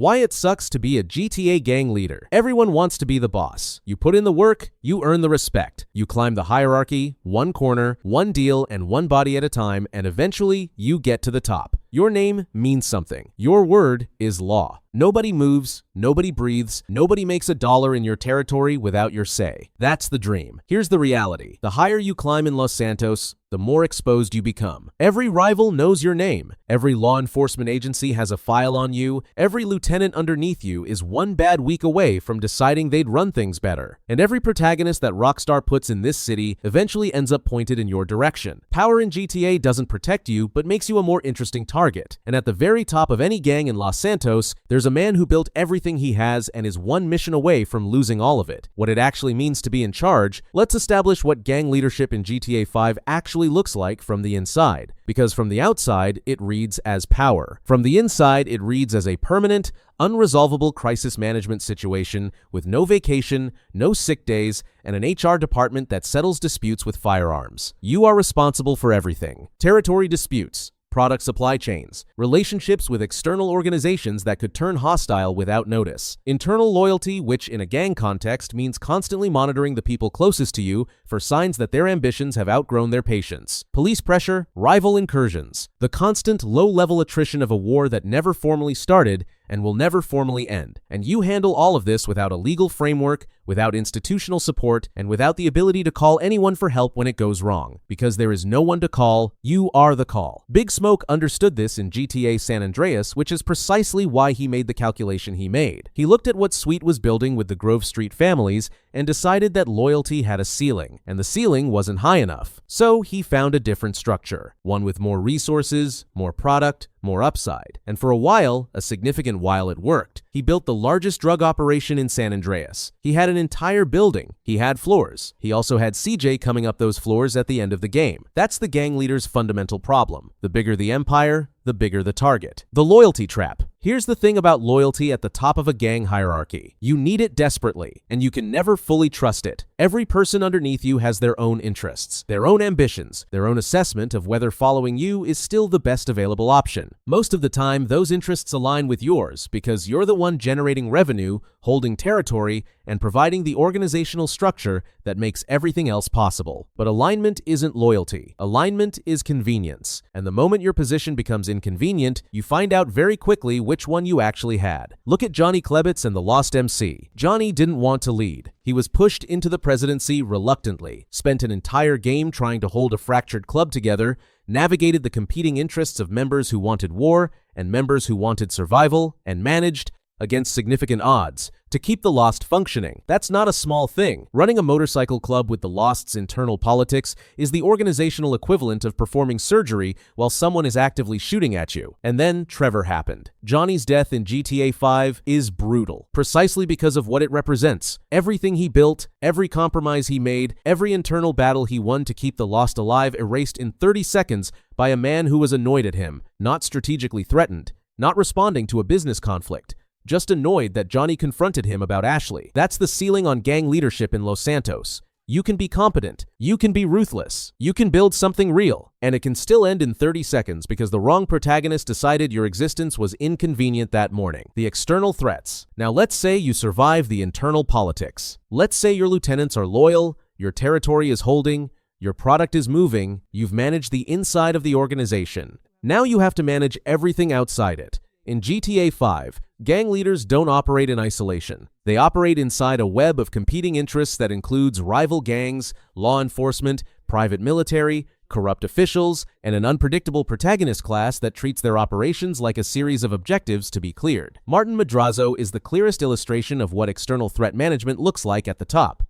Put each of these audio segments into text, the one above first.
Why it sucks to be a GTA gang leader. Everyone wants to be the boss. You put in the work, you earn the respect. You climb the hierarchy, one corner, one deal, and one body at a time, and eventually you get to the top. Your name means something. Your word is law. Nobody moves, nobody breathes, nobody makes a dollar in your territory without your say. That's the dream. Here's the reality. The higher you climb in Los Santos, the more exposed you become. Every rival knows your name. Every law enforcement agency has a file on you. Every lieutenant underneath you is one bad week away from deciding they'd run things better. And every protagonist that Rockstar puts in this city eventually ends up pointed in your direction. Power in GTA doesn't protect you, but makes you a more interesting target. And at the very top of any gang in Los Santos, there's a man who built everything he has and is one mission away from losing all of it. What it actually means to be in charge, let's establish what gang leadership in GTA 5 actually looks like from the inside. Because from the outside, it reads as power. From the inside, it reads as a permanent, unresolvable crisis management situation with no vacation, no sick days, and an HR department that settles disputes with firearms. You are responsible for everything. Territory disputes, product supply chains, relationships with external organizations that could turn hostile without notice, internal loyalty, which in a gang context means constantly monitoring the people closest to you for signs that their ambitions have outgrown their patience, police pressure, rival incursions, the constant low-level attrition of a war that never formally started and will never formally end. And you handle all of this without a legal framework, without institutional support, and without the ability to call anyone for help when it goes wrong. Because there is no one to call, you are the call. Big Smoke understood this in GTA San Andreas, which is precisely why he made the calculation he made. He looked at what Sweet was building with the Grove Street families and decided that loyalty had a ceiling, and the ceiling wasn't high enough. So he found a different structure, one with more resources, more product, more upside. And for a while, a significant while, it worked. He built the largest drug operation in San Andreas. He had an entire building. He had floors. He also had CJ coming up those floors at the end of the game. That's the gang leader's fundamental problem. The bigger the empire, the bigger the target. The loyalty trap. Here's the thing about loyalty at the top of a gang hierarchy. You need it desperately, and you can never fully trust it. Every person underneath you has their own interests, their own ambitions, their own assessment of whether following you is still the best available option. Most of the time, those interests align with yours because you're the one generating revenue, holding territory, and providing the organizational structure that makes everything else possible. But alignment isn't loyalty. Alignment is convenience. And the moment your position becomes inconvenient, you find out very quickly which one you actually had. Look at Johnny Klebitz and the Lost MC. Johnny didn't want to lead. He was pushed into the presidency reluctantly, spent an entire game trying to hold a fractured club together, navigated the competing interests of members who wanted war and members who wanted survival, and managed, against significant odds, to keep the Lost functioning. That's not a small thing. Running a motorcycle club with the Lost's internal politics is the organizational equivalent of performing surgery while someone is actively shooting at you. And then Trevor happened. Johnny's death in GTA 5 is brutal, precisely because of what it represents. Everything he built, every compromise he made, every internal battle he won to keep the Lost alive erased in 30 seconds by a man who was annoyed at him, not strategically threatened, not responding to a business conflict, just annoyed that Johnny confronted him about Ashley. That's the ceiling on gang leadership in Los Santos. You can be competent, you can be ruthless, you can build something real, and it can still end in 30 seconds because the wrong protagonist decided your existence was inconvenient that morning. The external threats. Now let's say you survive the internal politics. Let's say your lieutenants are loyal, your territory is holding, your product is moving, you've managed the inside of the organization. Now you have to manage everything outside it. In GTA 5, gang leaders don't operate in isolation. They operate inside a web of competing interests that includes rival gangs, law enforcement, private military, corrupt officials, and an unpredictable protagonist class that treats their operations like a series of objectives to be cleared. Martin Madrazo is the clearest illustration of what external threat management looks like at the top.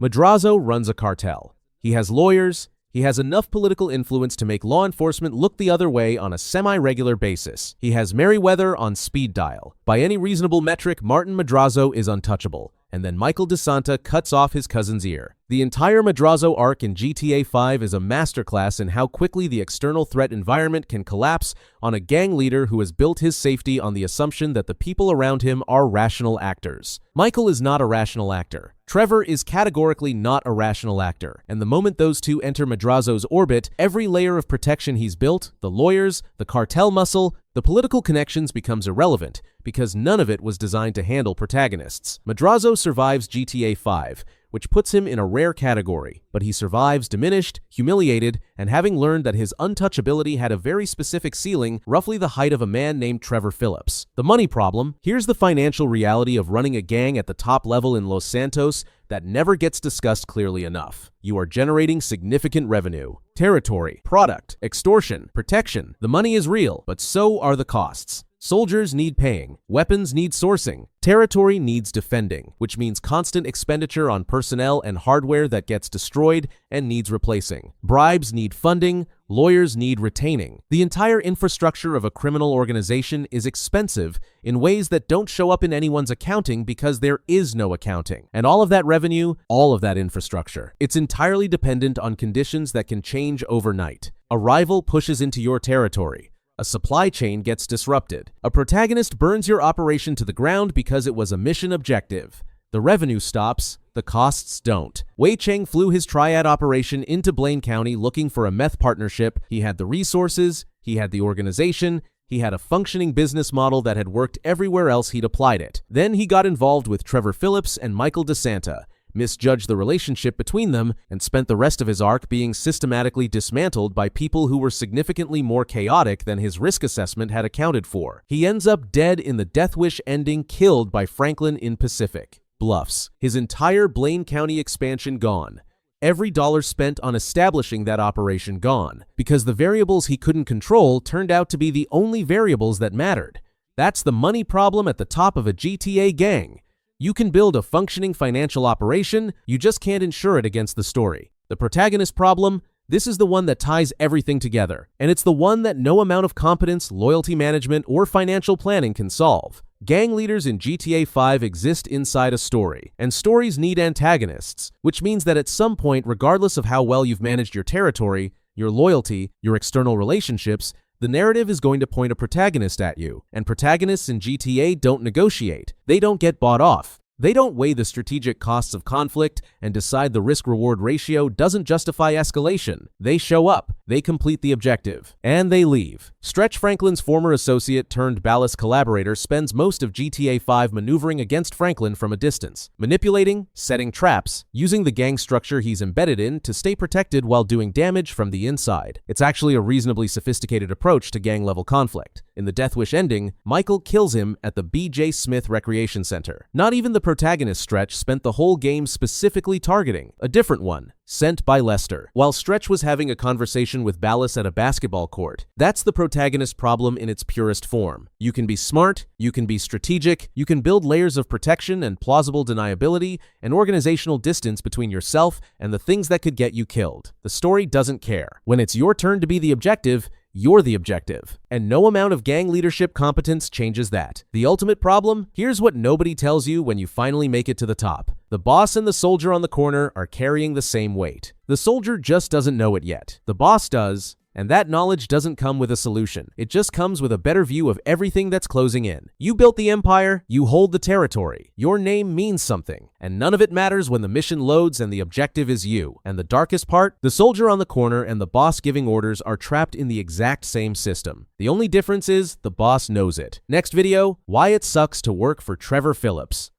Madrazo runs a cartel. He has lawyers. He has enough political influence to make law enforcement look the other way on a semi-regular basis. He has Merryweather on speed dial. By any reasonable metric, Martin Madrazo is untouchable. And then Michael DeSanta cuts off his cousin's ear. The entire Madrazo arc in GTA 5 is a masterclass in how quickly the external threat environment can collapse on a gang leader who has built his safety on the assumption that the people around him are rational actors. Michael is not a rational actor. Trevor is categorically not a rational actor, and the moment those two enter Madrazo's orbit, every layer of protection he's built, the lawyers, the cartel muscle, The political connections becomes irrelevant because none of it was designed to handle protagonists. Madrazo survives GTA 5, which puts him in a rare category, but he survives diminished, humiliated, and having learned that his untouchability had a very specific ceiling, roughly the height of a man named Trevor Phillips. The money problem. Here's the financial reality of running a gang at the top level in Los Santos that never gets discussed clearly enough. You are generating significant revenue. Territory, product, extortion, protection. The money is real, but so are the costs. Soldiers need paying, weapons need sourcing, territory needs defending, which means constant expenditure on personnel and hardware that gets destroyed and needs replacing. Bribes need funding, lawyers need retaining. The entire infrastructure of a criminal organization is expensive in ways that don't show up in anyone's accounting because there is no accounting. And all of that revenue, all of that infrastructure, it's entirely dependent on conditions that can change overnight. A rival pushes into your territory. A supply chain gets disrupted. A protagonist burns your operation to the ground because it was a mission objective. The revenue stops, the costs don't. Wei Cheng flew his triad operation into Blaine County looking for a meth partnership. He had the resources, he had the organization, he had a functioning business model that had worked everywhere else he'd applied it. Then he got involved with Trevor Phillips and Michael DeSanta, misjudged the relationship between them, and spent the rest of his arc being systematically dismantled by people who were significantly more chaotic than his risk assessment had accounted for. He ends up dead in the Death Wish ending, killed by Franklin in Pacific Bluffs. His entire Blaine County expansion gone. Every dollar spent on establishing that operation gone, because the variables he couldn't control turned out to be the only variables that mattered. That's the money problem at the top of a GTA gang. You can build a functioning financial operation, you just can't insure it against the story. The protagonist problem, this is the one that ties everything together, and it's the one that no amount of competence, loyalty management, or financial planning can solve. Gang leaders in GTA 5 exist inside a story, and stories need antagonists, which means that at some point, regardless of how well you've managed your territory, your loyalty, your external relationships, the narrative is going to point a protagonist at you, and protagonists in GTA don't negotiate. They don't get bought off. They don't weigh the strategic costs of conflict and decide the risk-reward ratio doesn't justify escalation. They show up, they complete the objective, and they leave. Stretch Franklin's former associate turned Ballast collaborator spends most of GTA 5 maneuvering against Franklin from a distance, manipulating, setting traps, using the gang structure he's embedded in to stay protected while doing damage from the inside. It's actually a reasonably sophisticated approach to gang-level conflict. In the Death Wish ending, Michael kills him at the B.J. Smith Recreation Center. Not even the protagonist Stretch spent the whole game specifically targeting. A different one, sent by Lester, while Stretch was having a conversation with Ballas at a basketball court. That's the protagonist problem in its purest form. You can be smart, you can be strategic, you can build layers of protection and plausible deniability and organizational distance between yourself and the things that could get you killed. The story doesn't care. When it's your turn to be the objective, you're the objective, and no amount of gang leadership competence changes that. The ultimate problem? Here's what nobody tells you when you finally make it to the top. The boss and the soldier on the corner are carrying the same weight. The soldier just doesn't know it yet. The boss does, and that knowledge doesn't come with a solution. It just comes with a better view of everything that's closing in. You built the empire, you hold the territory. Your name means something, and none of it matters when the mission loads and the objective is you. And the darkest part? The soldier on the corner and the boss giving orders are trapped in the exact same system. The only difference is the boss knows it. Next video, why it sucks to work for Trevor Phillips.